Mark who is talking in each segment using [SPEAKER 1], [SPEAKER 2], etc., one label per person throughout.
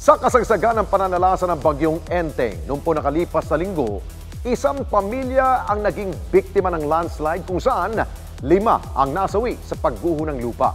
[SPEAKER 1] Sa kasagsagan ng pananalasa ng bagyong Enteng noong po nakalipas na linggo, isang pamilya ang naging biktima ng landslide kung saan 5 ang nasawi sa pagguho ng lupa.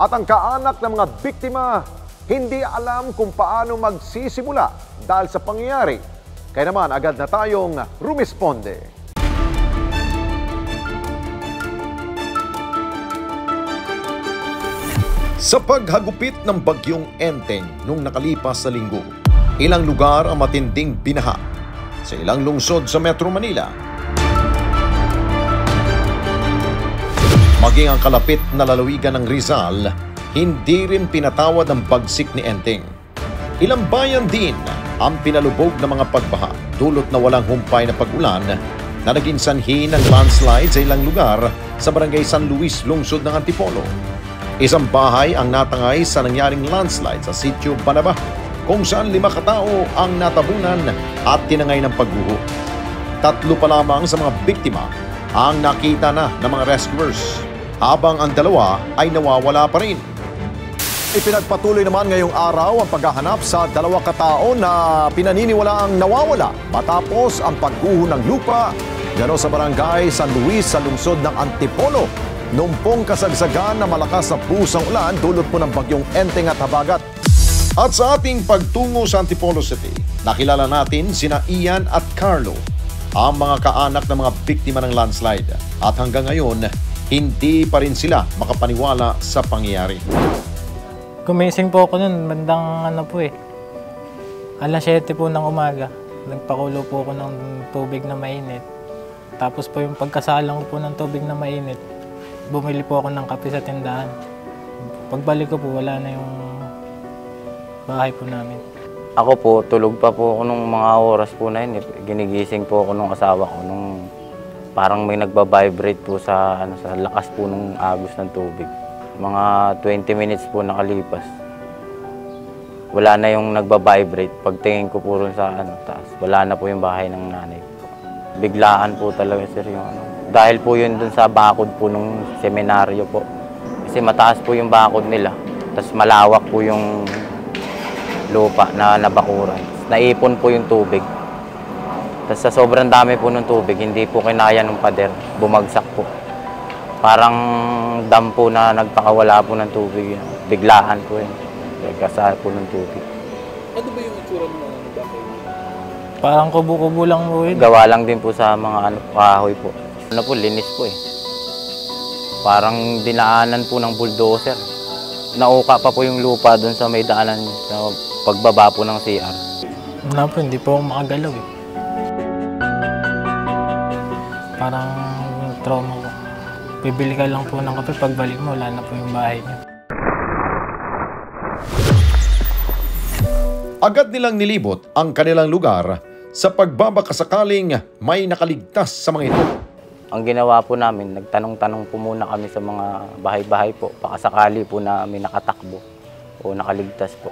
[SPEAKER 1] At ang kaanak ng mga biktima hindi alam kung paano magsisimula dahil sa pangyayari. Kaya naman agad na tayong rumisponde. Sa paghagupit ng bagyong Enteng nung nakalipas na linggo, ilang lugar ang matinding binaha sa ilang lungsod sa Metro Manila. Maging ang kalapit na lalawigan ng Rizal, hindi rin pinatawad ang bagsik ni Enteng. Ilang bayan din ang pinalubog ng mga pagbaha dulot na walang humpay na pag-ulan na naging sanhi ng landslide sa ilang lugar sa barangay San Luis, lungsod ng Antipolo. Isang bahay ang natangay sa nangyaring landslide sa Sitio Banaba, kung saan 5 katao ang natabunan at tinangay ng pagguho. 3 pa lamang sa mga biktima ang nakita na ng mga rescuers, habang ang 2 ay nawawala pa rin. Ipinagpatuloy naman ngayong araw ang paghahanap sa 2 katao na pinaniniwalaang nawawala matapos ang pagguho ng lupa gano sa barangay San Luis sa lungsod ng Antipolo. Noong pong kasagsagan na malakas na pusang ulan dulot po ng bagyong Enteng at habagat. At sa ating pagtungo sa Antipolo City, nakilala natin sina Ian at Carlo, ang mga kaanak ng mga biktima ng landslide. At hanggang ngayon, hindi pa rin sila makapaniwala sa pangyayari.
[SPEAKER 2] Gumising po ako nun, bandang alas 7 po ng umaga. Nagpakulo po ako ng tubig na mainit. Tapos po yung pagkasalang ko po ng tubig na mainit, bumili po ako ng kape sa tindahan. Pagbalik ko po, wala na yung bahay po namin.
[SPEAKER 3] Ako po, tulog pa po ako nung mga oras po na yun. Ginigising po ako nung asawa ko nung parang may nagbabibrate po sa lakas po nung agos ng tubig. Mga 20 minutes po nakalipas. Wala na yung nagbabibrate. Pagtingin ko po rin sa taas, wala na po yung bahay ng nanay ko. Biglaan po talaga, sir, yung dahil po yun dun sa bakod po nung seminaryo po. Kasi mataas po yung bakod nila. Tapos malawak po yung lupa na nabakuran. Naipon po yung tubig. Tapos sa sobrang dami po ng tubig, hindi po kinaya ng pader. Bumagsak po. Parang dam po na nagpakawala po ng tubig. Biglaan po yun. Nagkasal po ng tubig.
[SPEAKER 4] Ano ba yung itsura ng mga bakod?
[SPEAKER 2] Parang kubo-kubo lang po yun.
[SPEAKER 3] Gawa lang din po sa mga kahoy po. Linis po eh. Parang dinaanan po ng bulldozer. Nauka pa po yung lupa doon sa may daanan sa pagbaba po ng CR.
[SPEAKER 2] Hindi po ako makagalaw eh. Parang trauma ko. Bibili ka lang po ng kape, pagbalik mo, wala na po yung bahay niyo.
[SPEAKER 1] Agad nilang nilibot ang kanilang lugar sa pagbabakasakaling may nakaligtas sa mga ito.
[SPEAKER 3] Ang ginawa po namin, nagtanong-tanong po muna kami sa mga bahay-bahay po. Baka sakali po na may nakatakbo o nakaligtas po.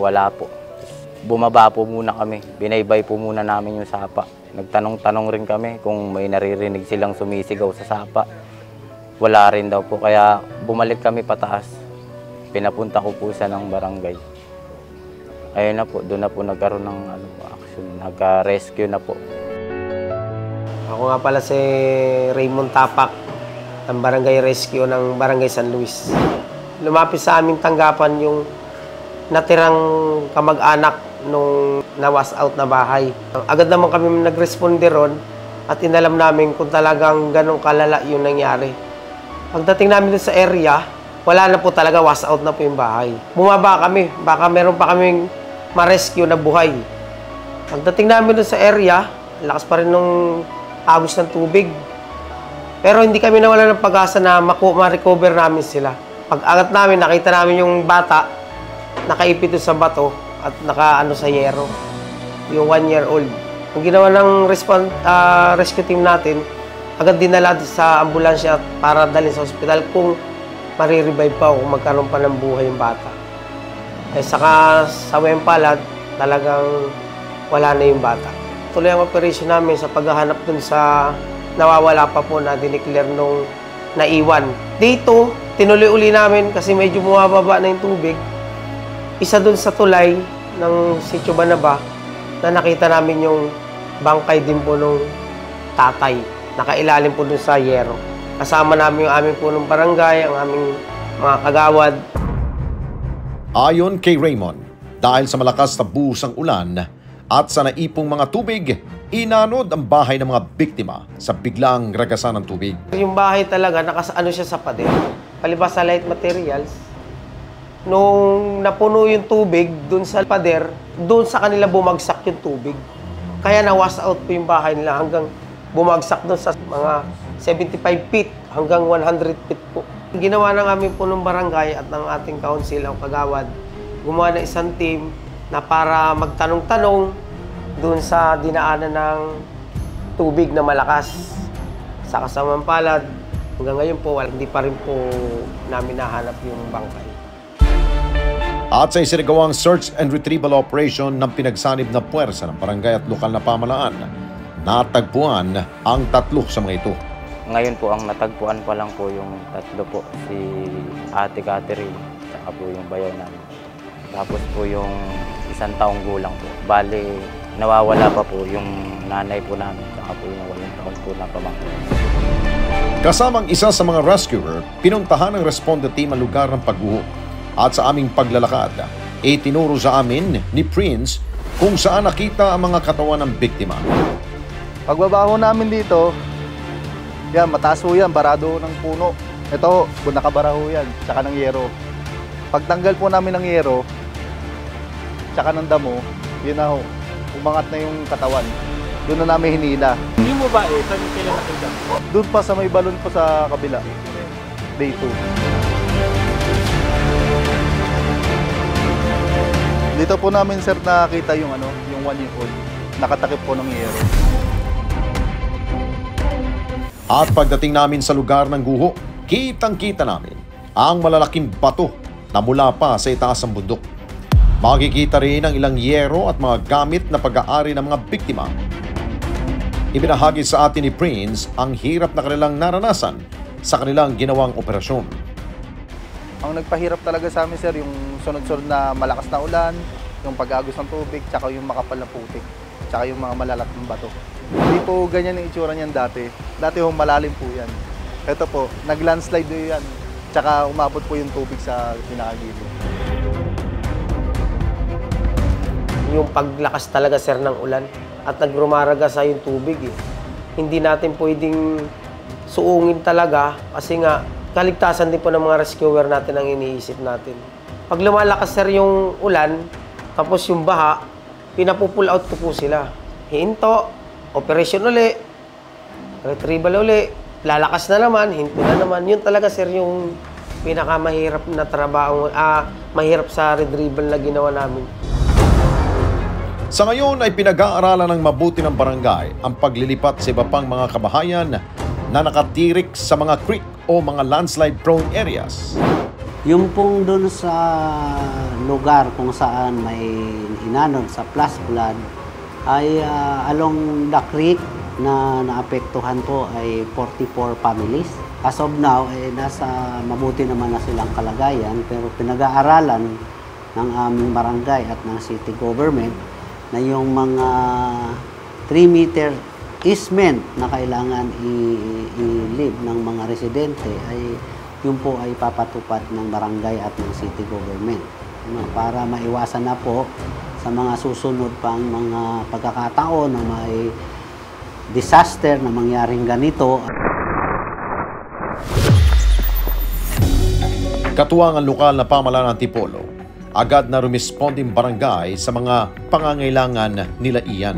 [SPEAKER 3] Wala po. Bumaba po muna kami. Binaybay po muna namin yung sapa. Nagtanong-tanong rin kami kung may naririnig silang sumisigaw sa sapa. Wala rin daw po. Kaya bumalik kami pataas. Pinapunta ko po siya ng barangay. Ayun na po, doon na po nagkaroon ng action. Nagka-rescue na po.
[SPEAKER 5] Ako nga pala si Raymond Tapak ng Barangay Rescue ng Barangay San Luis. Lumapit sa aming tanggapan yung natirang kamag-anak nung na-was out na bahay. Agad naman kami nag-responde ron at inalam namin kung talagang ganong kalala yung nangyari. Pagdating namin dun sa area, wala na po talaga, was out na po yung bahay. Bumaba kami, baka meron pa kaming ma-rescue na buhay. Pagdating namin dun sa area, lakas pa rin nung agos ng tubig. Pero hindi kami nawala ng pag-asa na ma-recover namin sila. Pag-angat namin, nakita namin yung bata, nakaipit sa bato at naka sa yero. Yung 1-year-old. Ang ginawa ng rescue team natin, agad dinala sa ambulansya para dalhin sa ospital kung marirevive pa o kung magkaroon pa ng buhay yung bata. Saka sa Wempalad, talagang wala na yung bata. Tuloy ang operation namin sa paghahanap dun sa nawawala pa po na dineclare nung naiwan. Dito, tinuloy uli namin kasi medyo bumababa na yung tubig. Isa dun sa tulay, ng Sitio Banaba na nakita namin yung bangkay din po nung tatay. Nakailalim po dun sa yero. Kasama namin yung aming punong barangay, ang aming mga kagawad.
[SPEAKER 1] Ayon kay Raymond, dahil sa malakas na buhos ang ulan at sa naipong mga tubig, inanod ang bahay ng mga biktima sa biglang ragasan ng tubig.
[SPEAKER 5] Yung bahay talaga, nakaano siya sa pader. Palibas sa light materials. Nung napuno yung tubig dun sa pader, dun sa kanila bumagsak yung tubig. Kaya na-wash out po yung bahay nila hanggang bumagsak dun sa mga 75 feet hanggang 100 feet po. Ginawa ng aming punong barangay at ng ating council o kagawad, gumawa ng isang team na para magtanong-tanong dun sa dinaanan ng tubig na malakas. Sa kasamang palad, hanggang ngayon po, hindi pa rin po namin nahanap yung bangkay.
[SPEAKER 1] At sa isinagawang search and retrieval operation ng pinagsanib na puwersa ng barangay at lokal na pamahalaan, natagpuan ang 3 sa mga ito.
[SPEAKER 3] Ngayon po, ang natagpuan pa lang po yung 3 po, si Ate Catherine, saka po yung bayaw namin. Tapos po yung 1 taong gulang po. Bali, nawawala pa po yung nanay po namin, saka po yung 8 taon po na pamangkin.
[SPEAKER 1] Kasamang isa sa mga rescuer, pinuntahan ng responde team ang lugar ng pagguho. At sa aming paglalakad, itinuro sa amin ni Prince kung saan nakita ang mga katawan ng biktima.
[SPEAKER 6] Pagbabaho namin dito, yan, mataas ho yan, barado ng puno. Ito, nakabara ho yan, tsaka ng yero. Pagtanggal po namin ng yero, tsaka ng damo, yun na ho, umangat na yung katawan. Doon na namin hinila.
[SPEAKER 4] Hindi mo ba saan kailan nakita?
[SPEAKER 6] Doon pa sa may balon po sa kabila. Day 2. Dito po namin, sir, nakita yung yung 1-year-old. Nakatakip po ng yero.
[SPEAKER 1] At pagdating namin sa lugar ng guho, kitang-kita namin ang malalaking bato na mula pa sa itaas ng bundok. Makikita rin ang ilang yero at mga gamit na pag-aari ng mga biktima. Ibinahagi sa atin ni Prince ang hirap na kanilang naranasan sa kanilang ginawang operasyon.
[SPEAKER 6] Ang nagpahirap talaga sa amin, sir, yung sunod-sunod na malakas na ulan, yung pag-agos ng tubig, tsaka yung makapal na putik, tsaka yung mga malalaking bato. Hindi po ganyan yung itsura niyan dati. Dati ho, malalim po yan. Ito po, nag-landslide do yan, tsaka umabot po yung tubig sa pinakagilid.
[SPEAKER 5] Yung paglakas talaga, sir, ng ulan at nagrumaraga sa yung tubig. Hindi natin pwedeng suungin talaga kasi nga kaligtasan din po ng mga rescuer natin ang iniisip natin. Pag lumalakas, sir, yung ulan, tapos yung baha, pinapupull out ko po sila. Hinto, operation uli, retrieval uli, lalakas na naman, hinto na naman. Yun talaga, sir, yung pinakamahirap na trabaho, mahirap sa retrieval na ginawa namin.
[SPEAKER 1] Sa ngayon ay pinag-aaralan ng mabuti ng barangay ang paglilipat sa iba pang mga kabahayan na nakatirik sa mga creek o mga landslide-prone areas.
[SPEAKER 7] Yung pong doon sa lugar kung saan may inanod sa flash flood ay along the creek na naapektuhan po ay 44 families. As of now, nasa mabuti naman na silang kalagayan pero pinag-aaralan ng aming barangay at ng city government na yung mga 3-meter easement na kailangan i-live ng mga residente ay yun po ay papatupad ng barangay at ng city government para maiwasan na po sa mga susunod pang mga pagkakataon na may disaster na mangyaring ganito.
[SPEAKER 1] Katuwang ang lokal na pamahalaan ng Antipolo, agad na rumisponding barangay sa mga pangangailangan nila iyan.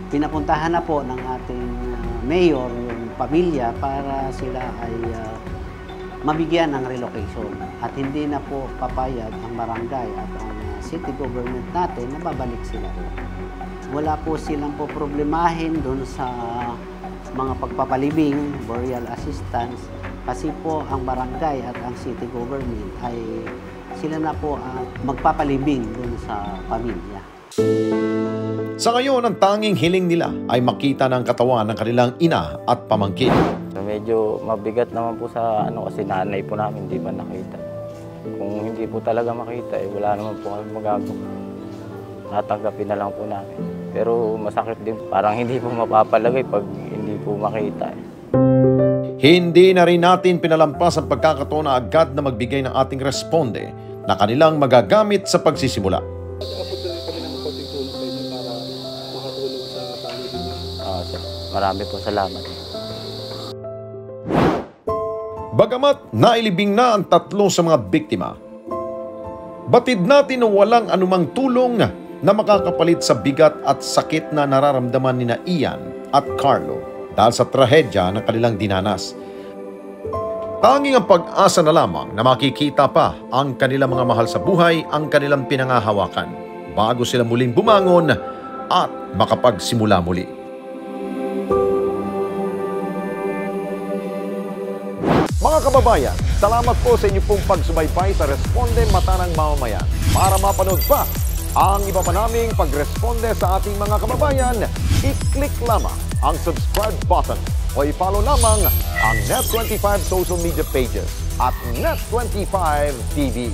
[SPEAKER 7] Pinapuntahan na po ng ating mayor yung pamilya para sila ay mabigyan ng relocation at hindi na po papayag ang barangay at ang city government natin na babalik sila rin. Wala po silang po problemahin doon sa mga pagpapalibing, burial assistance kasi po ang barangay at ang city government ay sila na po ang magpapalibing doon sa pamilya.
[SPEAKER 1] Sa ngayon, ang tanging hiling nila ay makita ng katawan ng kanilang ina at pamangkin.
[SPEAKER 3] Medyo mabigat naman po sa kasi nanay po namin hindi pa nakita. Kung hindi po talaga makita, wala naman po kami magagawa. tatanggapin na lang po namin. Pero masakit din, parang hindi po mapapalagay pag hindi po makita.
[SPEAKER 1] Hindi na rin natin pinalampas ang pagkakataon na agad na magbigay ng ating responde na kanilang magagamit sa pagsisimula.
[SPEAKER 3] Marami po salamat.
[SPEAKER 1] Bagamat nailibing na ang 3 sa mga biktima, batid natin na walang anumang tulong na makakapalit sa bigat at sakit na nararamdaman ni Ian at Carlo dahil sa trahedya na kanilang dinanas. Tanging ang pag-asa na lamang na makikita pa ang kanilang mga mahal sa buhay ang kanilang pinangahawakan bago sila muling bumangon at makapagsimula muli. Mga kababayan, salamat po sa inyong pong pagsubaybay sa Responde Mata ng Mamamayan. Para mapanood pa ang iba pa naming pagresponde sa ating mga kababayan, i-click lamang ang subscribe button o i-follow lamang ang Net25 social media pages at Net25 TV.